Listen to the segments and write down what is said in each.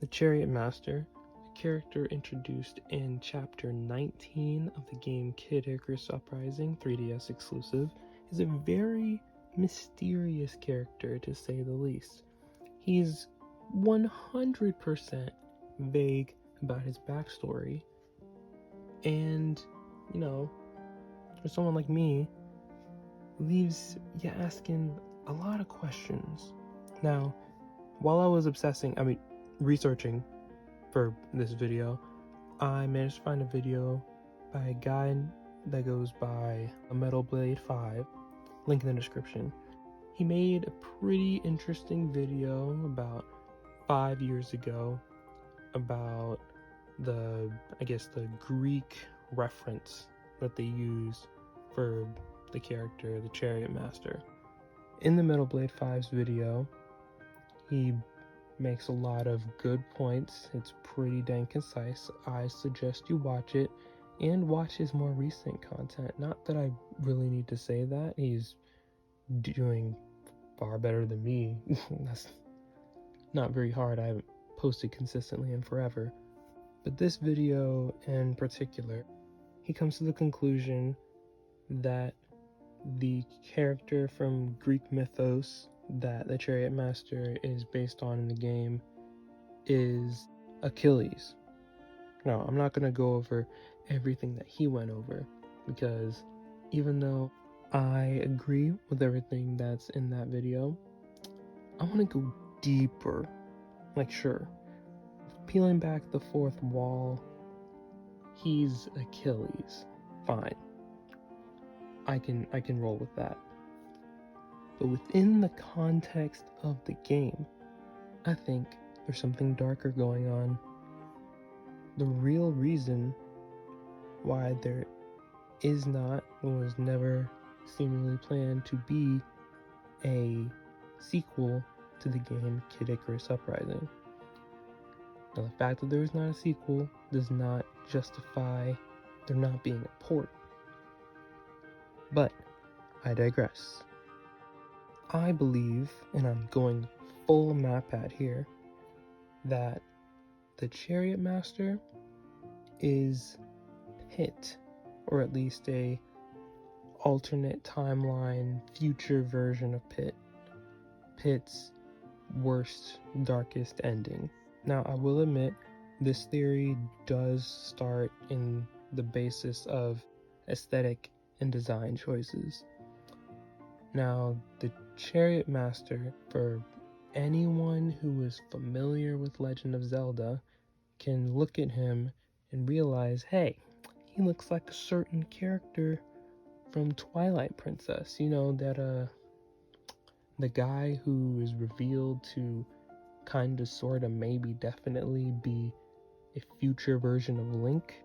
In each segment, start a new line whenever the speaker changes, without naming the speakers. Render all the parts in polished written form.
The Chariot Master, a character introduced in Chapter 19 of the game Kid Icarus Uprising, 3DS exclusive, is a very mysterious character to say the least. He's 100% vague about his backstory, and, for someone like me, leaves you asking a lot of questions. Now, while I was researching for this video, I managed to find a video by a guy that goes by a Metal Blade 5, link in the description. He made a pretty interesting video about 5 years ago about the Greek reference that they use for the character, the Chariot Master. In the Metal Blade 5's video, he makes a lot of good points. It's pretty dang concise. I suggest you watch it and watch his more recent content. Not that I really need to say that. He's doing far better than me. That's not very hard. I haven't posted consistently in forever. But this video in particular, he comes to the conclusion that the character from Greek mythos that the Chariot Master is based on in the game is Achilles. Now, I'm not going to go over everything that he went over, because even though I agree with everything that's in that video, I want to go deeper. Sure, peeling back the fourth wall, he's Achilles. Fine. I can roll with that. But within the context of the game, I think there's something darker going on. The real reason why there is not, and was never seemingly planned to be, a sequel to the game Kid Icarus Uprising. Now, the fact that there is not a sequel does not justify there not being a port. But I digress. I believe, and I'm going full MatPat here, that the Chariot Master is Pit, or at least a alternate timeline future version of Pit. Pit's worst, darkest ending. Now, I will admit, this theory does start in the basis of aesthetic and design choices. Now, the Chariot Master, for anyone who is familiar with Legend of Zelda, can look at him and realize, hey, he looks like a certain character from Twilight Princess. The guy who is revealed to kinda, sorta, maybe definitely be a future version of Link,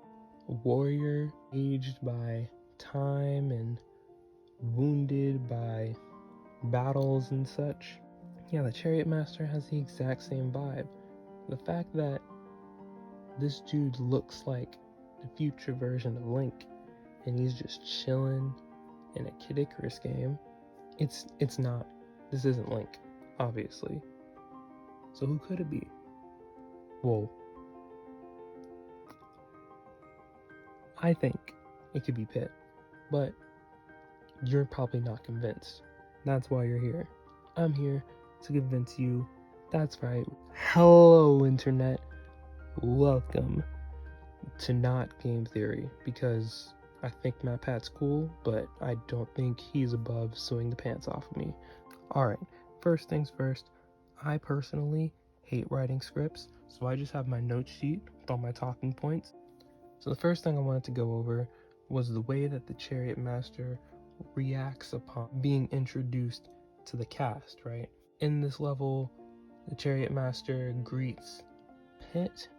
a warrior aged by time and wounded by battles and such. Yeah, the Chariot Master has the exact same vibe. The fact that this dude looks like the future version of Link and he's just chilling in a Kid Icarus game, it's not. This isn't Link, obviously. So who could it be? Well, I think it could be Pit, but you're probably not convinced. That's why you're here. I'm here to convince you. That's right. Hello, Internet. Welcome to Not Game Theory, because I think MatPat's cool, but I don't think he's above suing the pants off of me. Alright, first things first, I personally hate writing scripts, so I just have my note sheet with all my talking points. So the first thing I wanted to go over was the way that the Chariot Master reacts upon being introduced to the cast, right? In this level, the Chariot Master greets Pit,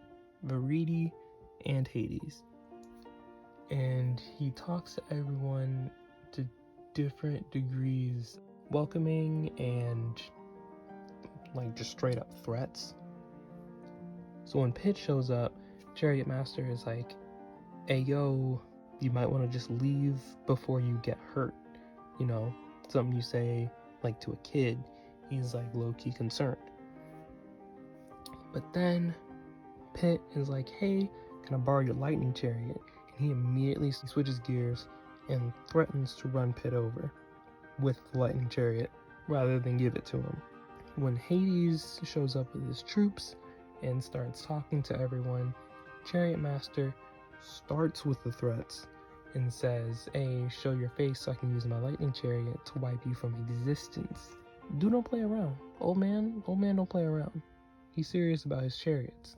Viridi, and Hades. And he talks to everyone to different degrees, welcoming and just straight up threats. So when Pit shows up, Chariot Master is like, hey yo, you might want to just leave before you get hurt. Something you say to a kid. He's low-key concerned. But then Pit is like, hey, can I borrow your lightning chariot? And he immediately switches gears and threatens to run Pit over with the lightning chariot rather than give it to him. When Hades shows up with his troops and starts talking to everyone, Chariot Master starts with the threats and says, hey, show your face so I can use my lightning chariot to wipe you from existence. Dude, don't play around. Old man don't play around. He's serious about his chariots.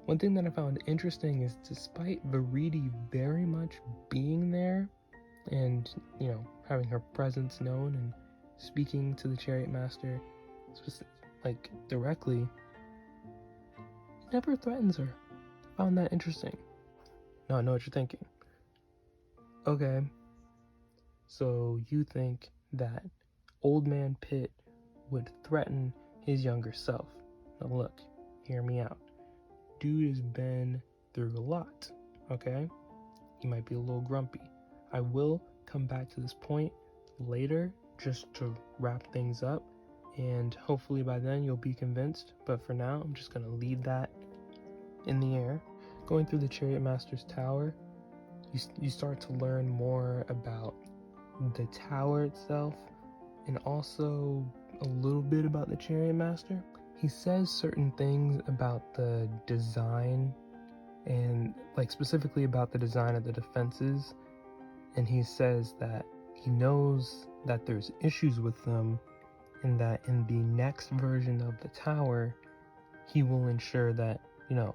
One thing that I found interesting is despite Viridi very much being there and, you know, having her presence known and speaking to the Chariot Master, like, directly, he never threatens her. I found that interesting. Now I know what you're thinking. Okay, so you think that Old Man Pit would threaten his younger self. Now look, hear me out. Dude has been through a lot, okay? He might be a little grumpy. I will come back to this point later just to wrap things up, and hopefully by then you'll be convinced, but for now I'm just gonna leave that in the air. Going through the Chariot Master's tower, you start to learn more about the tower itself and also a little bit about the Chariot Master. He says certain things about the design and like specifically about the design of the defenses, and he says that he knows that there's issues with them and that in the next version of the tower he will ensure that, you know,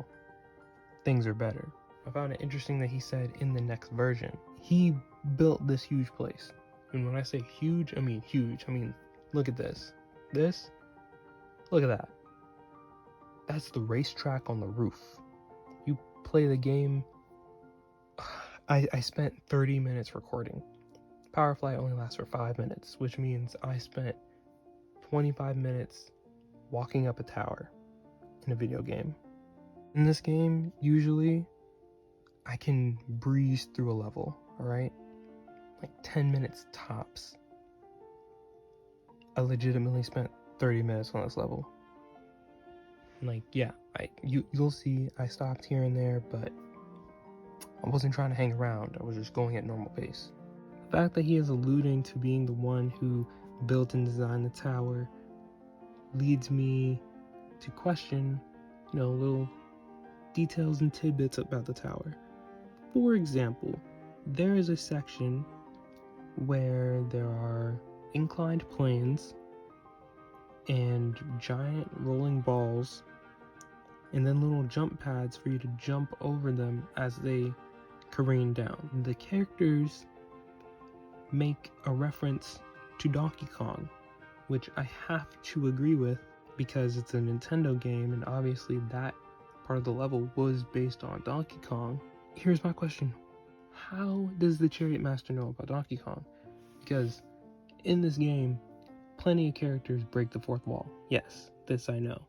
things are better. I found it interesting that he said in the next version. He built this huge place. And when I say huge, I mean huge. I mean, look at this. Look at that. That's the racetrack on the roof. You play the game. I spent 30 minutes recording. Power Flight only lasts for 5 minutes, which means I spent 25 minutes walking up a tower in a video game. In this game, usually, I can breeze through a level, alright? Like 10 minutes tops. I legitimately spent 30 minutes on this level. Like, yeah, you'll see I stopped here and there, but I wasn't trying to hang around. I was just going at normal pace. The fact that he is alluding to being the one who built and designed the tower leads me to question, you know, little details and tidbits about the tower. For example, there is a section where there are inclined planes and giant rolling balls and then little jump pads for you to jump over them as they careen down. The characters make a reference to Donkey Kong, which I have to agree with because it's a Nintendo game and obviously that part of the level was based on Donkey Kong. Here's my question. How does the Chariot Master know about Donkey Kong? Because in this game, plenty of characters break the fourth wall. Yes, this I know.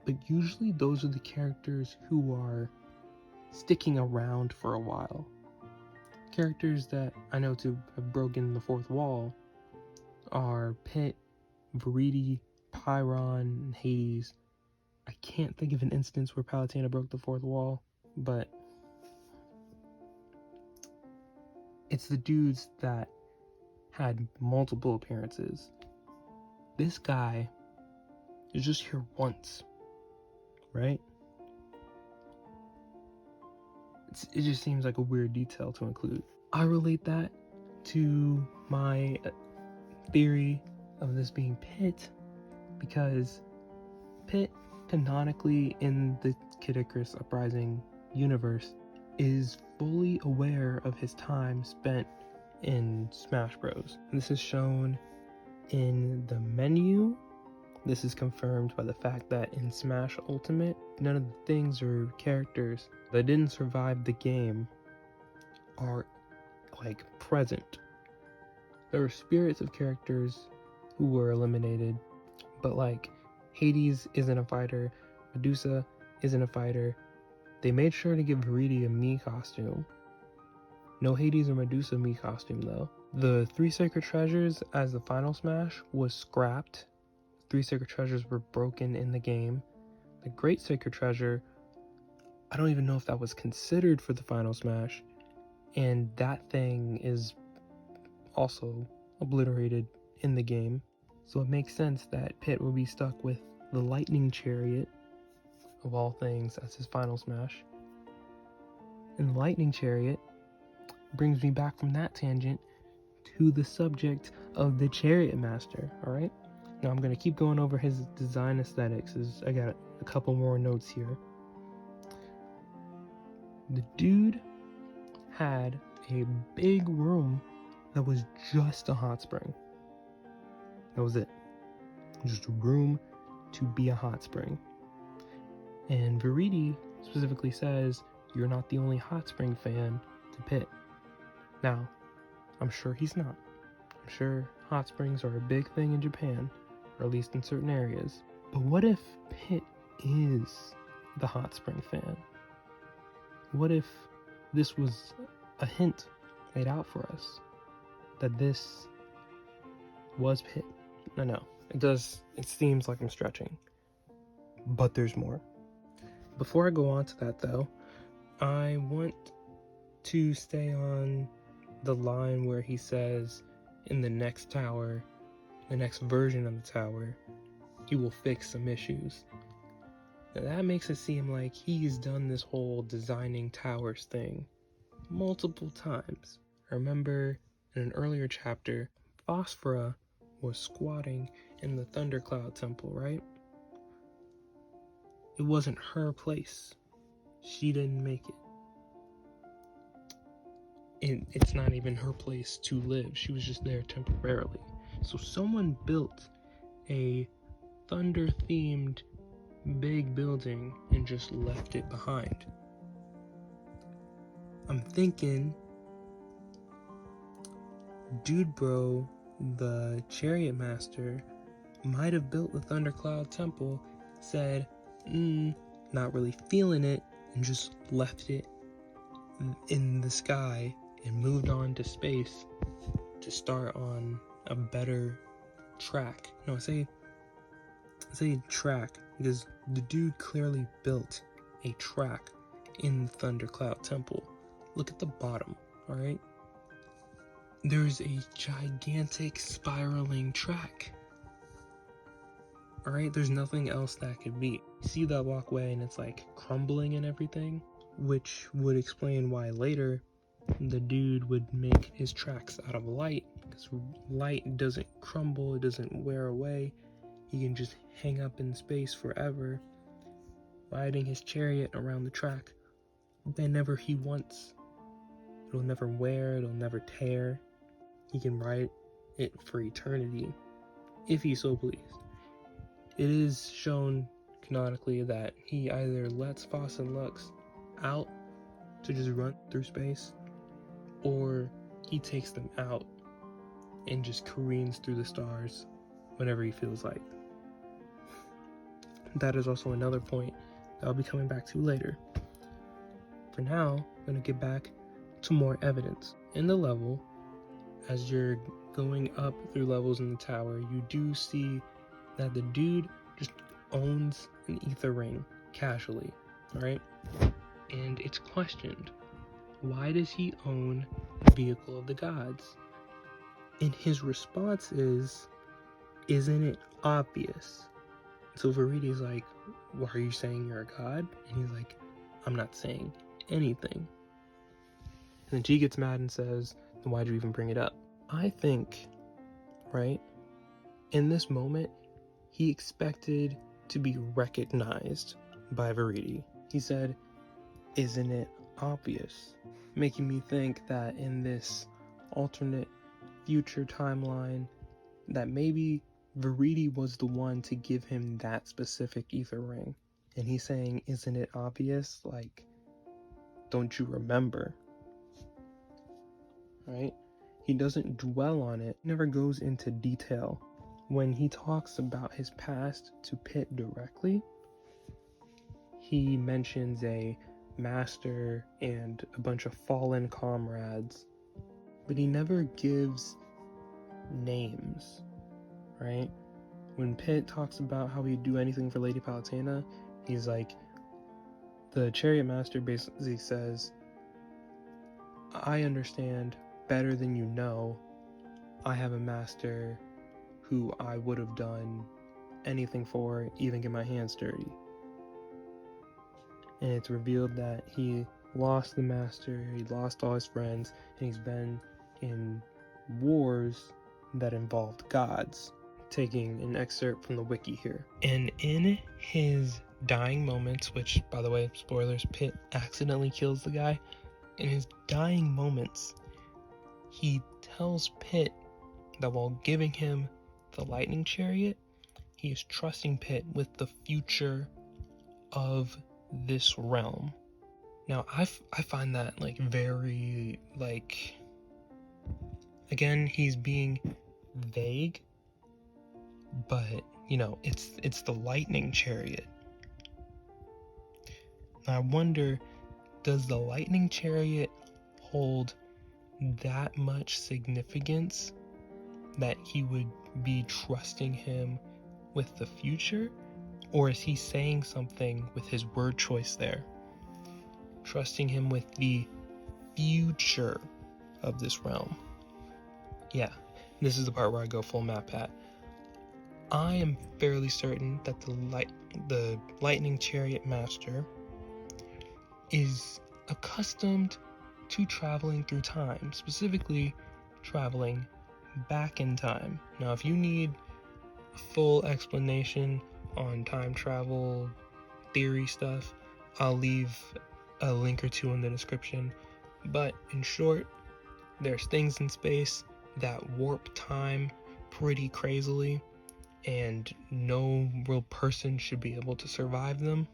But usually those are the characters who are sticking around for a while. Characters that I know to have broken the fourth wall are Pit, Viridi, Pyron, and Hades. I can't think of an instance where Palutena broke the fourth wall, but it's the dudes that had multiple appearances. This guy is just here once, right? It just seems like a weird detail to include. I relate that to my theory of this being Pit, because Pit, canonically in the Kid Icarus Uprising universe, is fully aware of his time spent in Smash Bros. This is shown in the menu. This is confirmed by the fact that in Smash Ultimate, none of the things or characters that didn't survive the game are like present. There are spirits of characters who were eliminated, but like Hades isn't a fighter, Medusa isn't a fighter. They made sure to give Viridi a Mii costume. No Hades or Medusa Mii costume though. The 3 Sacred Treasures as the final Smash was scrapped. 3 Sacred Treasures were broken in the game. a great sacred treasure. I don't even know if that was considered for the final smash, and that thing is also obliterated in the game. So it makes sense that Pit will be stuck with the lightning chariot, of all things, as his final smash. And the lightning chariot brings me back from that tangent to the subject of the chariot master, alright? Now I'm going to keep going over his design aesthetics, as I got a couple more notes here. The dude had a big room that was just a hot spring. That was it. Just a room to be a hot spring. And Viridi specifically says, you're not the only hot spring fan to Pit. Now, I'm sure he's not. I'm sure hot springs are a big thing in Japan, or at least in certain areas. But what if Pit is the hot spring fan? What if this was a hint laid out for us that this was Pit? No, it seems like I'm stretching, but there's more. Before I go on to that though, I want to stay on the line where he says in the next tower, the next version of the tower, he will fix some issues. Now that makes it seem like he's done this whole designing towers thing multiple times. I remember in an earlier chapter, Phosphora was squatting in the Thundercloud Temple, right? It wasn't her place. She didn't make it. It's not even her place to live. She was just there temporarily. So someone built a thunder-themed big building and just left it behind. I'm thinking Dude Bro, the Chariot Master, might have built the Thundercloud Temple, said, not really feeling it, and just left it in the sky and moved on to space to start on a better track. No, I say track because the dude clearly built a track in the Thundercloud Temple. Look at the bottom, alright? There's a gigantic spiraling track. Alright, there's nothing else that could be. You see that walkway and it's like crumbling and everything, which would explain why later the dude would make his tracks out of light, because light doesn't crumble, it doesn't wear away. He can just hang up in space forever, riding his chariot around the track whenever he wants. It'll never wear, it'll never tear. He can ride it for eternity, if he so pleased. It is shown canonically that he either lets Foss and Lux out to just run through space, or he takes them out and just careens through the stars whenever he feels like. That is also another point that I'll be coming back to later. For now, I'm going to get back to more evidence. In the level, as you're going up through levels in the tower, you do see that the dude just owns an ether ring casually, right? And it's questioned, why does he own the vehicle of the gods? And his response is, isn't it obvious? So Viridi's like, why are you saying you're a god? And he's like, I'm not saying anything. And then she gets mad and says, then why'd you even bring it up? I think, right, in this moment, he expected to be recognized by Viridi. He said, isn't it obvious? Making me think that in this alternate future timeline, that maybe Viridi was the one to give him that specific ether ring. And he's saying, isn't it obvious? Like, don't you remember? Right? He doesn't dwell on it, never goes into detail. When he talks about his past to Pit directly, he mentions a master and a bunch of fallen comrades, but he never gives names, right? When Pit talks about how he'd do anything for Lady Palutena, He's like, the Chariot Master basically says, I understand better than you know. I have a master who I would have done anything for, even get my hands dirty. And it's revealed that he lost the master, he lost all his friends, and he's been in wars that involved gods. Taking an excerpt from the wiki here. And in his dying moments, which, by the way, spoilers, Pitt accidentally kills the guy. In his dying moments, he tells Pitt that while giving him the lightning chariot, he is trusting Pitt with the future of this realm. Now, I find that, like, very, like, again, he's being vague, but, you know, it's the lightning chariot. I wonder, does the lightning chariot hold that much significance that he would be trusting him with the future? Or is he saying something with his word choice there? Trusting him with the future of this realm. Yeah, this is the part where I go full MatPat. I am fairly certain that the lightning chariot master is accustomed to traveling through time, specifically traveling back in time. Now, if you need a full explanation on time travel theory stuff, I'll leave a link or two in the description. But in short, there's things in space that warp time pretty crazily, and no real person should be able to survive them.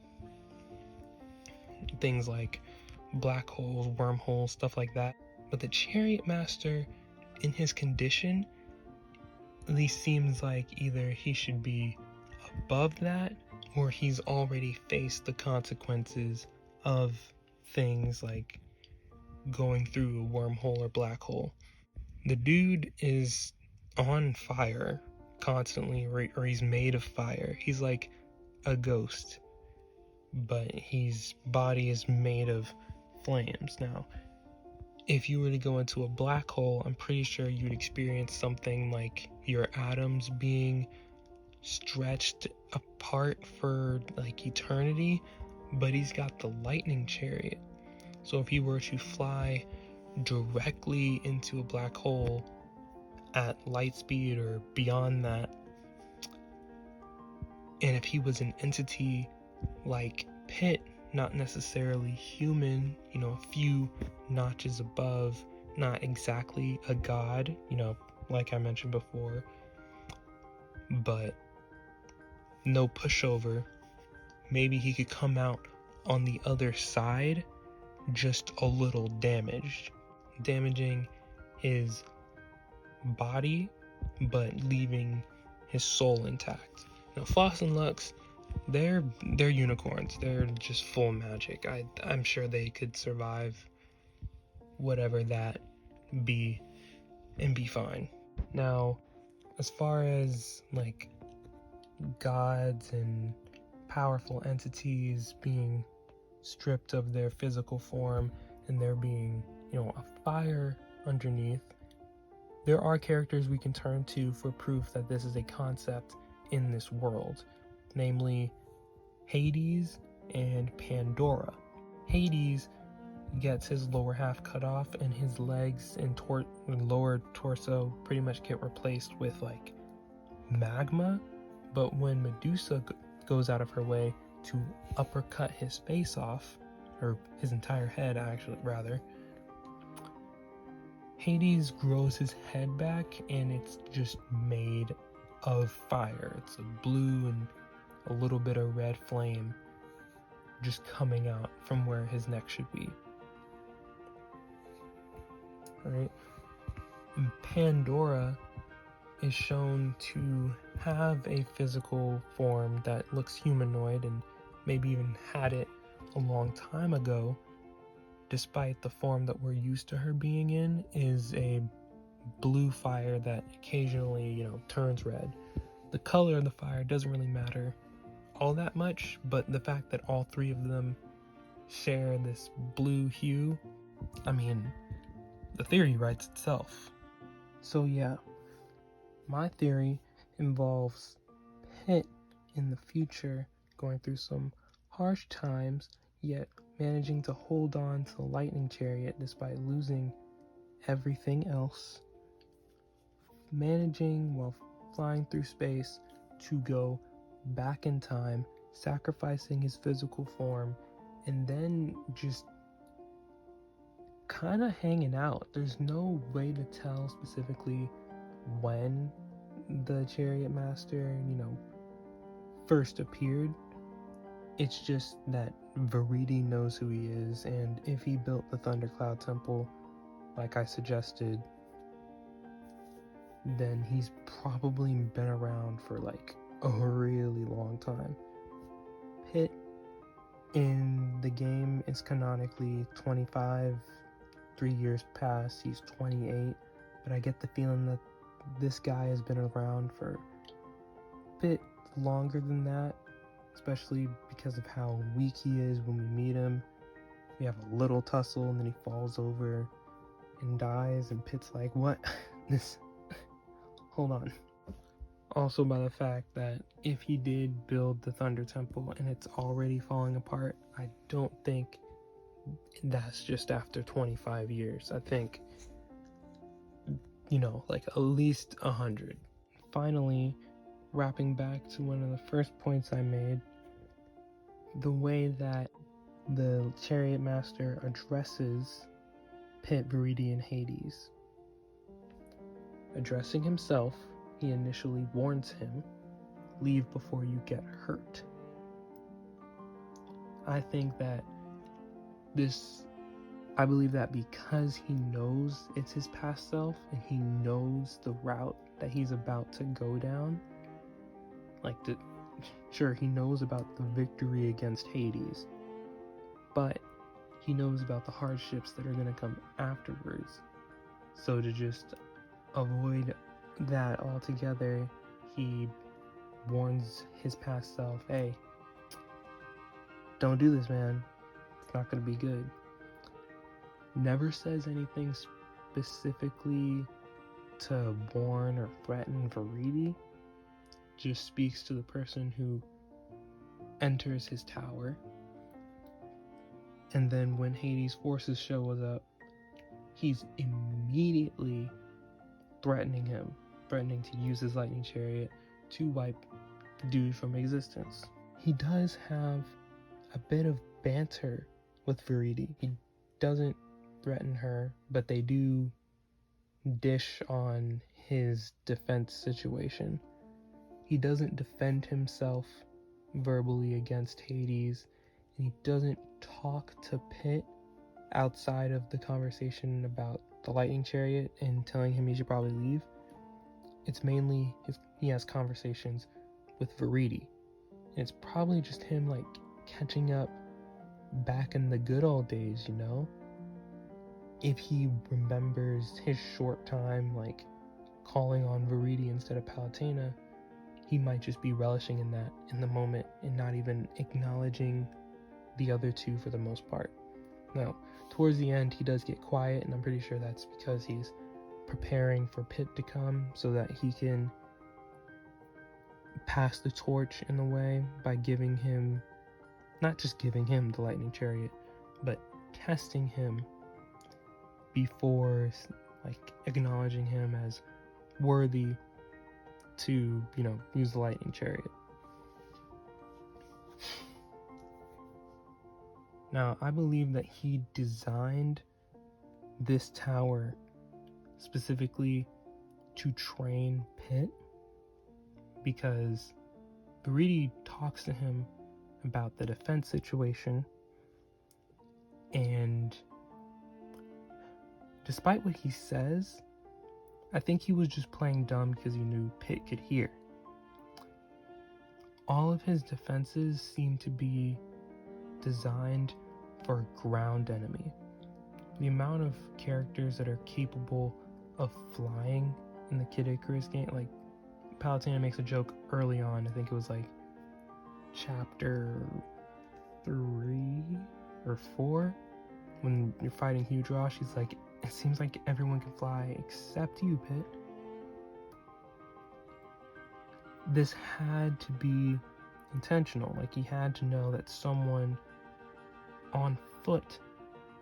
Things like black holes, wormholes, stuff like that. But the Chariot Master, in his condition, at least seems like either he should be above that, or he's already faced the consequences of things like going through a wormhole or black hole. The dude is on fire constantly, or he's made of fire. He's like a ghost, but his body is made of flames. Now, if you were to go into a black hole, I'm pretty sure you'd experience something like your atoms being stretched apart for like eternity, but he's got the lightning chariot. So if he were to fly directly into a black hole at light speed or beyond that, and if he was an entity like Pitt, not necessarily human, you know, a few notches above, not exactly a god, you know, like I mentioned before, but no pushover, maybe he could come out on the other side just a little damaged, damaging his body but leaving his soul intact. Now, Floss and Lux, they're unicorns. They're just full magic. I'm sure they could survive whatever that be and be fine. Now, as far as like gods and powerful entities being stripped of their physical form and there being, you know, a fire underneath, there are characters we can turn to for proof that this is a concept in this world, namely Hades and Pandora. Hades gets his lower half cut off and his legs and lower torso pretty much get replaced with like magma, but when Medusa goes out of her way to uppercut his face off, or his entire head actually rather, Hades grows his head back and it's just made of fire. It's a blue and a little bit of red flame just coming out from where his neck should be. Alright. And Pandora is shown to have a physical form that looks humanoid and maybe even had it a long time ago, despite the form that we're used to her being in is a blue fire that occasionally, you know, turns red. The color of the fire doesn't really matter. all that much, but the fact that all three of them share this blue hue, I mean, the theory writes itself. So yeah, my theory involves Pit in the future going through some harsh times, yet managing to hold on to the lightning chariot despite losing everything else, managing while flying through space to go back in time, sacrificing his physical form, and then just kind of hanging out. There's no way to tell specifically when the Chariot Master, first appeared. It's just that Viridi knows who he is, and if he built the Thundercloud Temple, like I suggested, then he's probably been around for like a really long time. Pit in the game is canonically 25, 3 years past, he's 28, but I get the feeling that this guy has been around for a bit longer than that, especially because of how weak he is when we meet him. We have a little tussle and then he falls over and dies, and Pit's like, what? Hold on. Also by the fact that if he did build the Thunder Temple and it's already falling apart, I don't think that's just after 25 years. I think, like at least 100. Finally, wrapping back to one of the first points I made, the way that the Chariot Master addresses Pit, Viridi, and Hades. Addressing himself, he initially warns him, leave before you get hurt. I believe that because he knows it's his past self and he knows the route that he's about to go down, sure, he knows about the victory against Hades, but he knows about the hardships that are going to come afterwards. So to just avoid that altogether, he warns his past self, hey, don't do this, man. It's not going to be good. Never says anything specifically to warn or threaten Viridi. Just speaks to the person who enters his tower. And then when Hades' forces shows up, he's immediately threatening to use his lightning chariot to wipe the dude from existence. He does have a bit of banter with Viridi. He doesn't threaten her, but they do dish on his defense situation. He doesn't defend himself verbally against Hades, and he doesn't talk to Pit outside of the conversation about the lightning chariot and telling him he should probably leave. It's mainly he has conversations with Viridi, and it's probably just him catching up back in the good old days, if he remembers his short time calling on Viridi instead of Palutena, he might just be relishing in that in the moment and not even acknowledging the other two for the most part. Now, towards the end, he does get quiet, and I'm pretty sure that's because he's preparing for Pit to come so that he can pass the torch in a way by giving him, not just giving him the lightning chariot, but testing him before acknowledging him as worthy to, use the lightning chariot. Now, I believe that he designed this tower specifically to train Pit, because Viridi talks to him about the defense situation, and despite what he says, I think he was just playing dumb because he knew Pit could hear. All of his defenses seem to be designed for a ground enemy. The amount of characters that are capable of flying in the Kid Icarus game, Palutena makes a joke early on, I think it was chapter 3 or 4, when you're fighting Huge Rosh, he's like, it seems like everyone can fly except you, Pit. This had to be intentional. Like, he had to know that someone on foot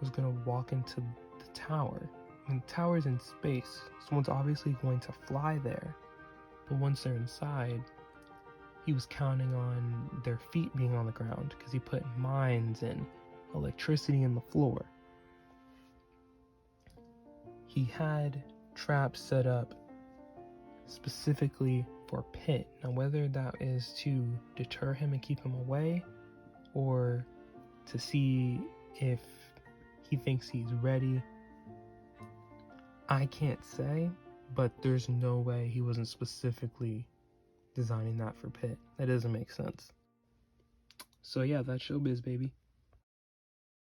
was going to walk into the tower. I mean, the tower's in space. Someone's obviously going to fly there. But once they're inside, he was counting on their feet being on the ground because he put mines and electricity in the floor. He had traps set up specifically for Pit. Now, whether that is to deter him and keep him away, or to see if he thinks he's ready, I can't say, but there's no way he wasn't specifically designing that for Pit. That doesn't make sense. So yeah, that's showbiz, baby.